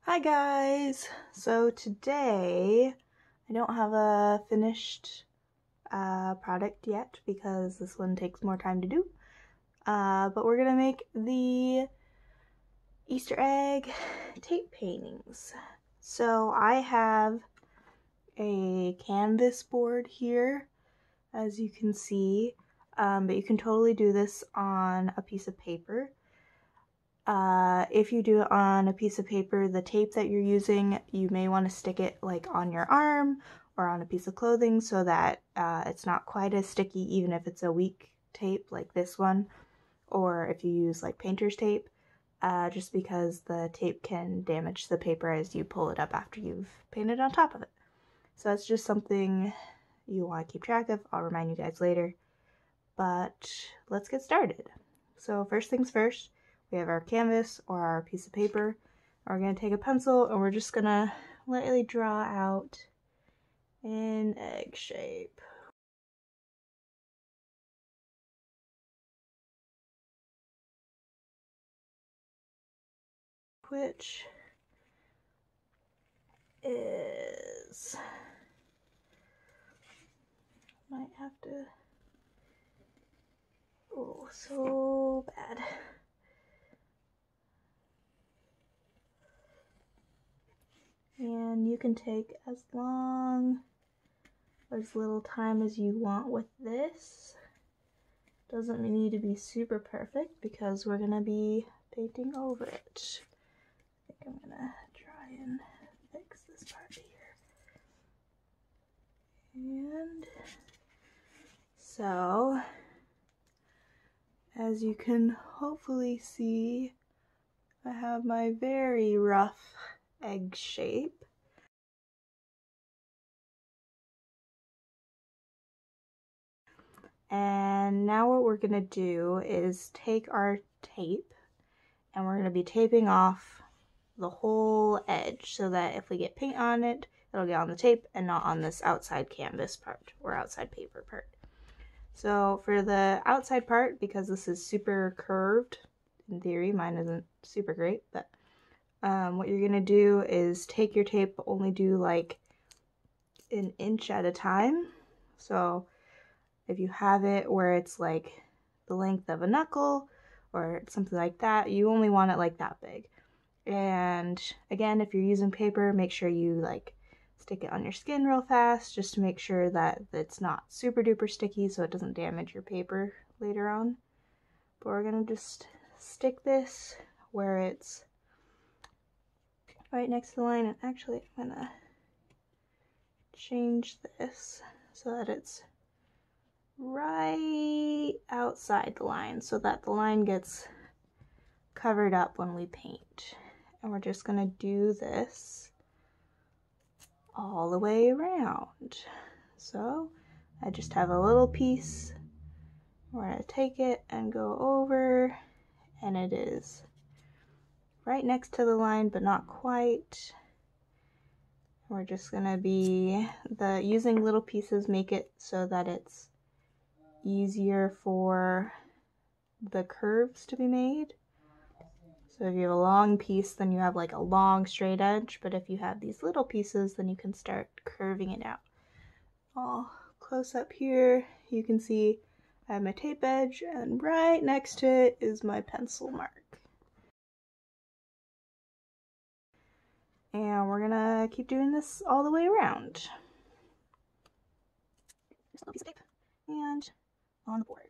Hi guys! So today I don't have a finished product yet because this one takes more time to do, but we're gonna make the Easter egg tape paintings. So I have a canvas board here, as you can see, but you can totally do this on a piece of paper. If you do it on a piece of paper, the tape that you're using, you may want to stick it like on your arm or on a piece of clothing so that it's not quite as sticky, even if it's a weak tape like this one, or if you use like painter's tape, just because the tape can damage the paper as you pull it up after you've painted on top of it. So that's just something you want to keep track of. I'll remind you guys later, but let's get started. So first things first, we have our canvas or our piece of paper. We're going to take a pencil and we're just going to lightly draw out an egg shape. Which is, might have to, oh, so bad. And you can take as long or as little time as you want with this. Doesn't need to be super perfect because we're gonna be painting over it. I think I'm gonna try and fix this part here. And so, as you can hopefully see, I have my very rough egg shape. And now what we're gonna do is take our tape and we're gonna be taping off the whole edge so that if we get paint on it, it'll get on the tape and not on this outside canvas part or outside paper part. So for the outside part, because this is super curved, in theory, mine isn't super great, but what you're gonna do is take your tape, but only do like an inch at a time. So if you have it where it's like the length of a knuckle or something like that, you only want it like that big. And again, if you're using paper, make sure you like stick it on your skin real fast just to make sure that it's not super duper sticky so it doesn't damage your paper later on. But we're gonna just stick this where it's right next to the line, and actually I'm gonna change this so that it's right outside the line so that the line gets covered up when we paint. And we're just gonna do this all the way around. So I just have a little piece. We're gonna take it and go over, and it is right next to the line but not quite. We're just gonna be using little pieces make it so that it's easier for the curves to be made. So if you have a long piece, then you have like a long straight edge, but if you have these little pieces, then you can start curving it out. All close up here, you can see I have my tape edge, and right next to it is my pencil mark. And we're gonna keep doing this all the way around. Just a little piece of tape, and on the board.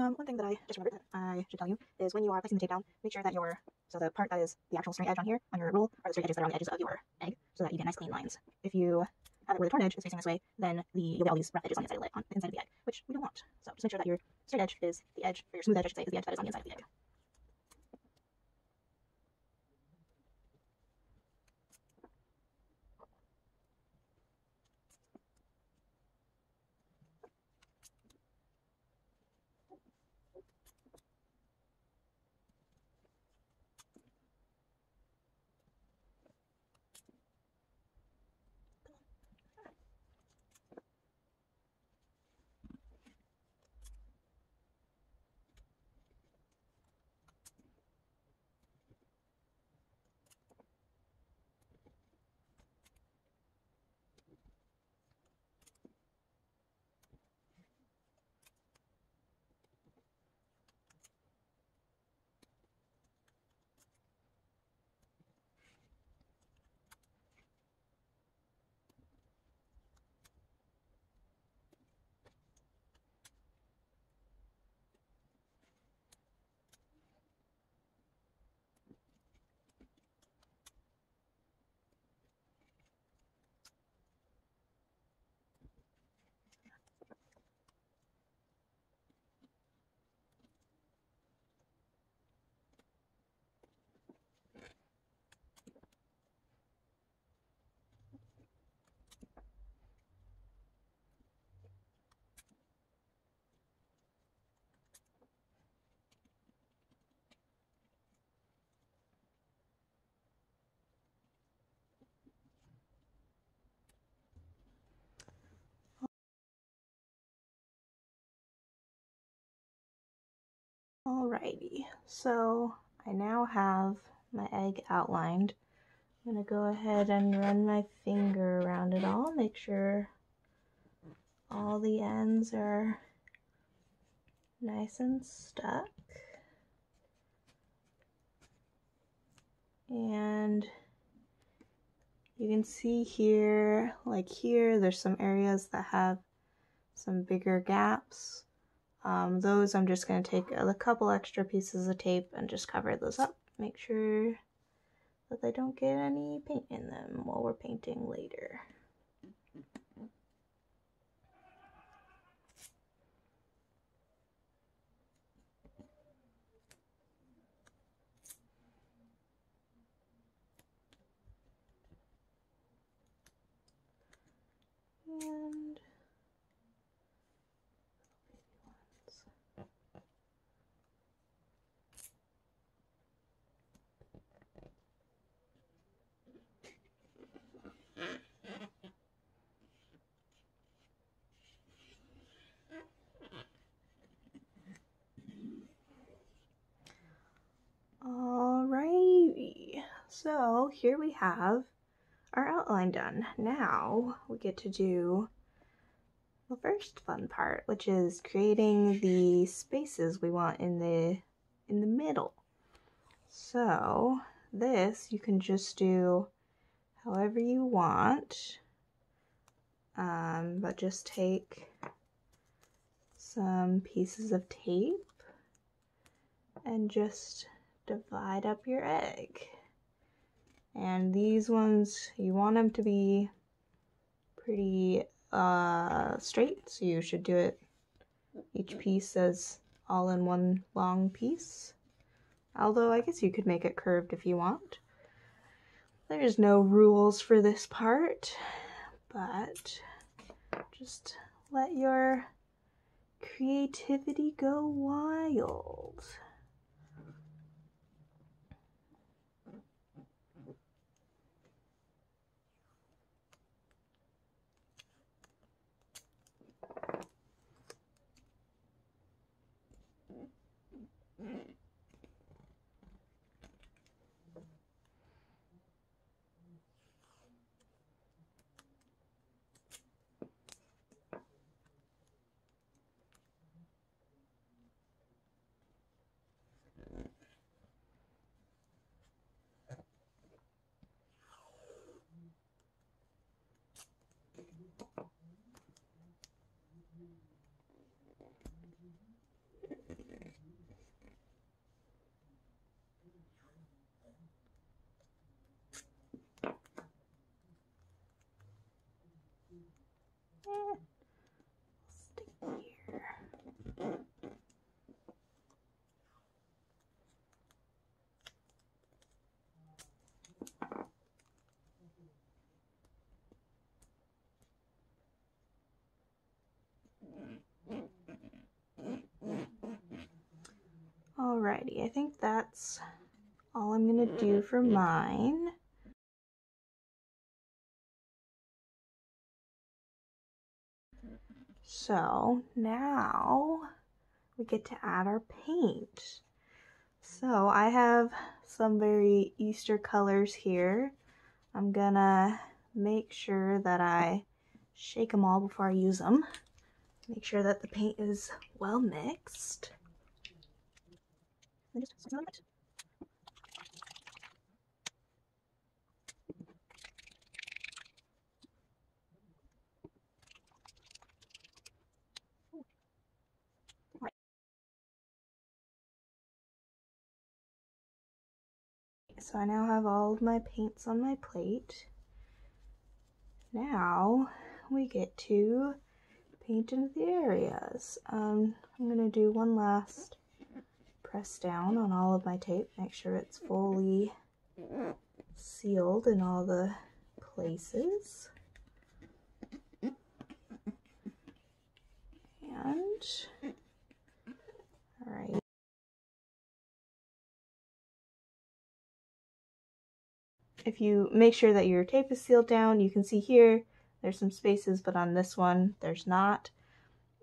one thing that I just remembered that I should tell you is when you are placing the tape down, make sure that the part that is the actual straight edge on here, on your rule, are the straight edges that are on the edges of your egg, so that you get nice clean lines. If you have it where the torn edge is facing this way, then you'll get all these rough edges on the inside of the egg, which we don't want. So just make sure that your straight edge is the edge, or your smooth edge, I should say, is the edge that is on the inside of the egg. Alrighty, so I now have my egg outlined. I'm going to go ahead and run my finger around it all, make sure all the ends are nice and stuck. And you can see here, like here, there's some areas that have some bigger gaps. Those I'm just going to take a couple extra pieces of tape and just cover those up. Make sure that they don't get any paint in them while we're painting later. And alrighty, so here we have our outline done. Now we get to do the first fun part, which is creating the spaces we want in the middle. So this you can just do however you want, but just take some pieces of tape and just divide up your egg. And these ones, you want them to be pretty straight, so you should do it each piece as all in one long piece. Although I guess you could make it curved if you want. There's no rules for this part, but just let your creativity go wild. Alrighty, I think that's all I'm gonna do for mine. So now we get to add our paint. So I have some very Easter colors here. I'm gonna make sure that I shake them all before I use them. Make sure that the paint is well mixed. And just smell it. Right. So I now have all of my paints on my plate. Now we get to paint into the areas. I'm gonna do one last press down on all of my tape, make sure it's fully sealed in all the places. And all right. If you make sure that your tape is sealed down, you can see here there's some spaces, but on this one there's not.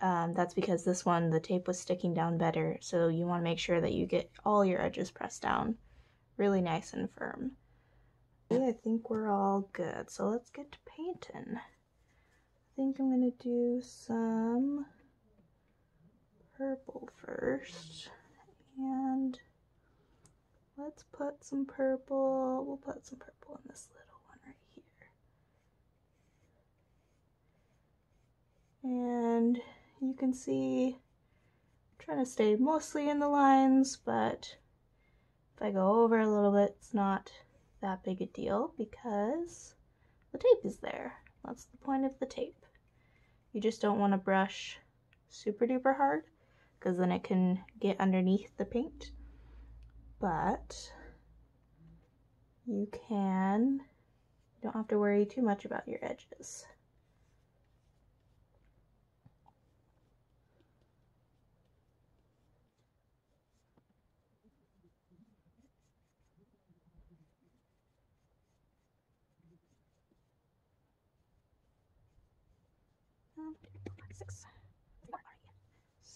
That's because this one the tape was sticking down better, so you want to make sure that you get all your edges pressed down really nice and firm. I think we're all good, so let's get to painting. I think I'm gonna do some purple first, and let's put some purple. We'll put some purple in this little one right here. And you can see I'm trying to stay mostly in the lines, but if I go over a little bit, it's not that big a deal because the tape is there. That's the point of the tape. You just don't want to brush super duper hard because then it can get underneath the paint. But you don't have to worry too much about your edges.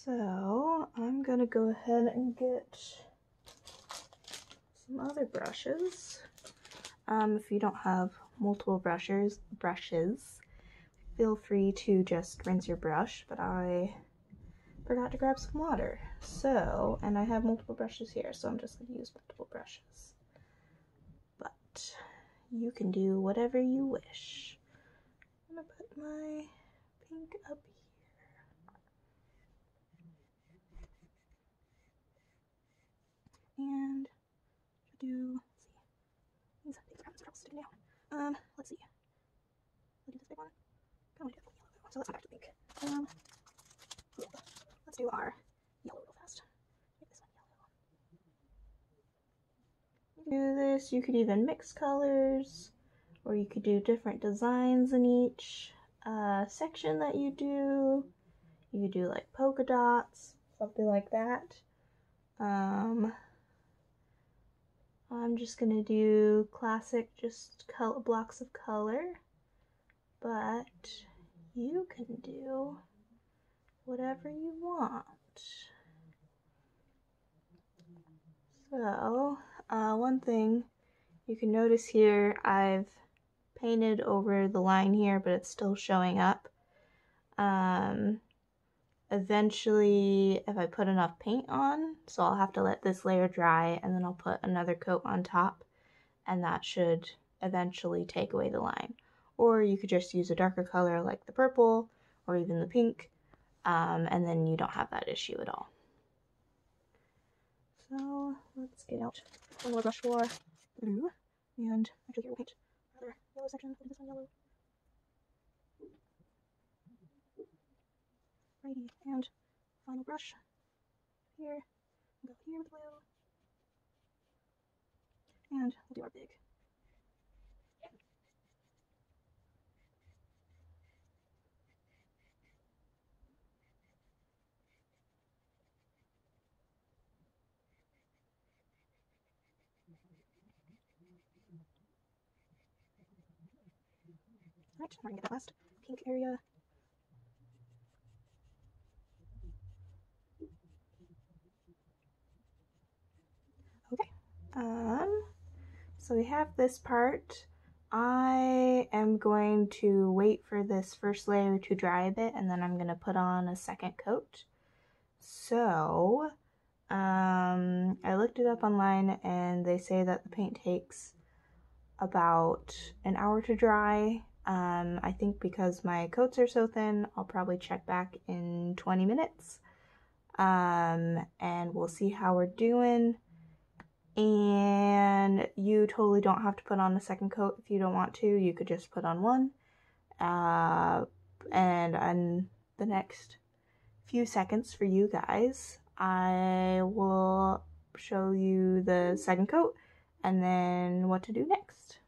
So I'm gonna go ahead and get some other brushes. If you don't have multiple brushes, feel free to just rinse your brush, but I forgot to grab some water. So, and I have multiple brushes here, so I'm just gonna use multiple brushes. But you can do whatever you wish. I'm gonna put my pink up here. And do, let's see, these are sticking down. Let's see. Let's do this big one. I want to do a yellow one, so let's go back to pink. Yeah, let's do our yellow real fast. Make this one yellow. Do this, you could even mix colors, or you could do different designs in each section that you do. You could do like polka dots, something like that. I'm just gonna do classic, just blocks of color, but you can do whatever you want. So, one thing you can notice here, I've painted over the line here, but it's still showing up. Eventually, if I put enough paint on, so I'll have to let this layer dry and then I'll put another coat on top, and that should eventually take away the line. Or you could just use a darker color like the purple or even the pink, and then you don't have that issue at all. So let's get out one more brush for blue, and actually here we'll paint another yellow section. We'll do this one yellow. Righty, and final brush here. Go here with blue, and we'll do our big. Right, we're gonna get that last pink area. Okay. So we have this part. I am going to wait for this first layer to dry a bit, and then I'm gonna put on a second coat. So, I looked it up online, and they say that the paint takes about an hour to dry. I think because my coats are so thin, I'll probably check back in 20 minutes. And we'll see how we're doing. And you totally don't have to put on a second coat if you don't want to. You could just put on one. And on the next few seconds for you guys, I will show you the second coat and then what to do next.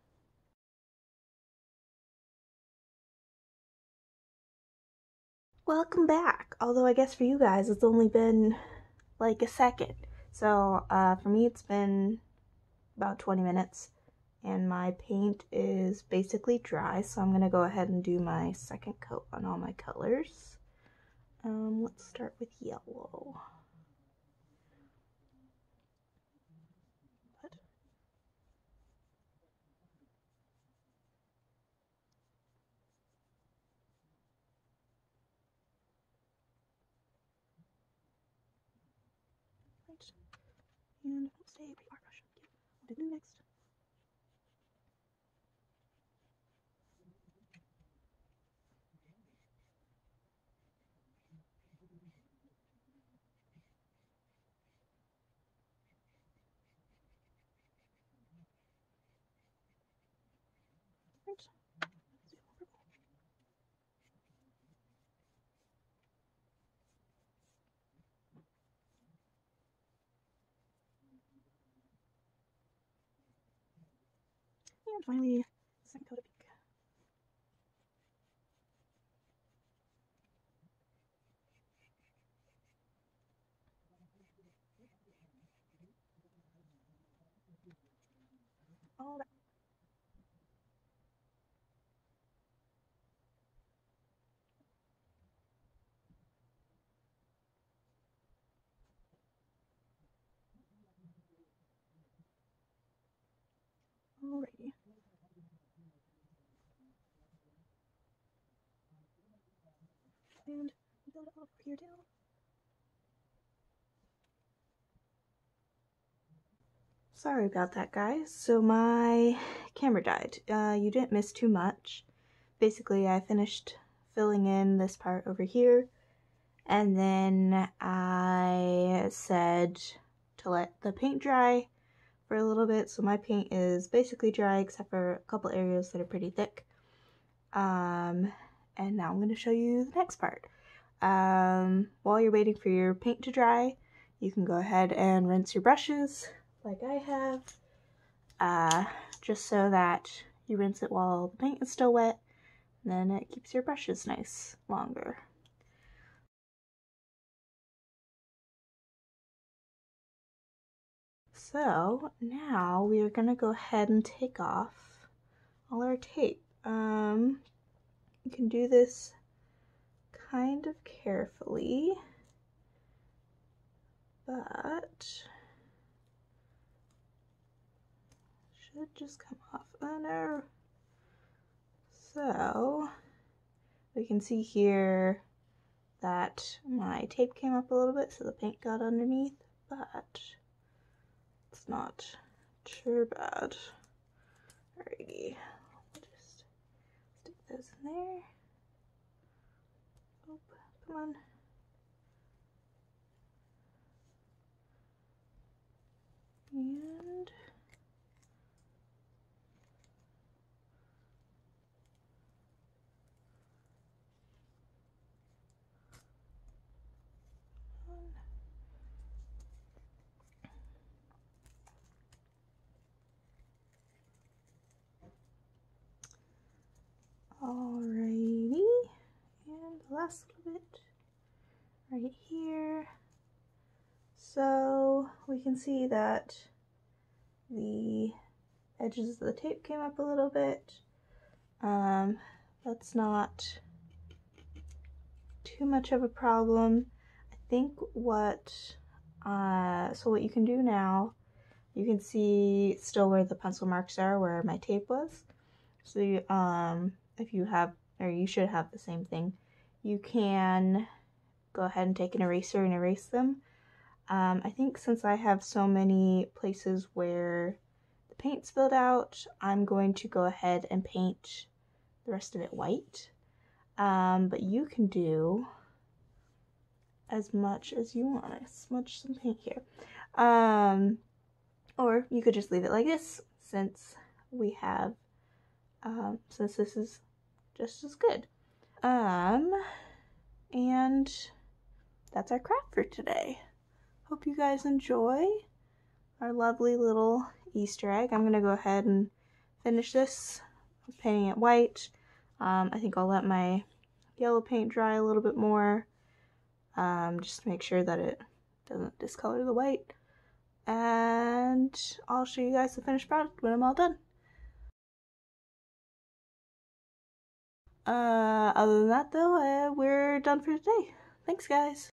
Welcome back. Although I guess for you guys it's only been like a second. So for me it's been about 20 minutes and my paint is basically dry, so I'm gonna go ahead and do my second coat on all my colors. Let's start with yellow. What? Right. And stay paintbrush. What to do next? Right. And finally, second coat of pink. All right. Alrighty. And build it up over here too. Sorry about that, guys. So my camera died. You didn't miss too much. Basically, I finished filling in this part over here, and then I said to let the paint dry for a little bit. So my paint is basically dry except for a couple areas that are pretty thick. And now I'm going to show you the next part. While you're waiting for your paint to dry, you can go ahead and rinse your brushes like I have, just so that you rinse it while the paint is still wet, and then it keeps your brushes nice longer. So now we are going to go ahead and take off all our tape. You can do this kind of carefully, but should just come off. Oh no. So we can see here that my tape came up a little bit, so the paint got underneath, but it's not too bad. Alrighty, we'll just stick those in there. Oh, come on. And alrighty, and the last little bit right here. So we can see that the edges of the tape came up a little bit, that's not too much of a problem. I think what you can do now, you can see still where the pencil marks are, where my tape was. So if you have, or you should have the same thing, you can go ahead and take an eraser and erase them. I think since I have so many places where the paint spilled out, I'm going to go ahead and paint the rest of it white. But you can do as much as you want. I smudged some paint here. Or you could just leave it like this, since we have, since this is just as good. And that's our craft for today. Hope you guys enjoy our lovely little Easter egg. I'm gonna go ahead and finish this, painting it white. I think I'll let my yellow paint dry a little bit more, just to make sure that it doesn't discolor the white. And I'll show you guys the finished product when I'm all done. Other than that though, we're done for today. Thanks guys.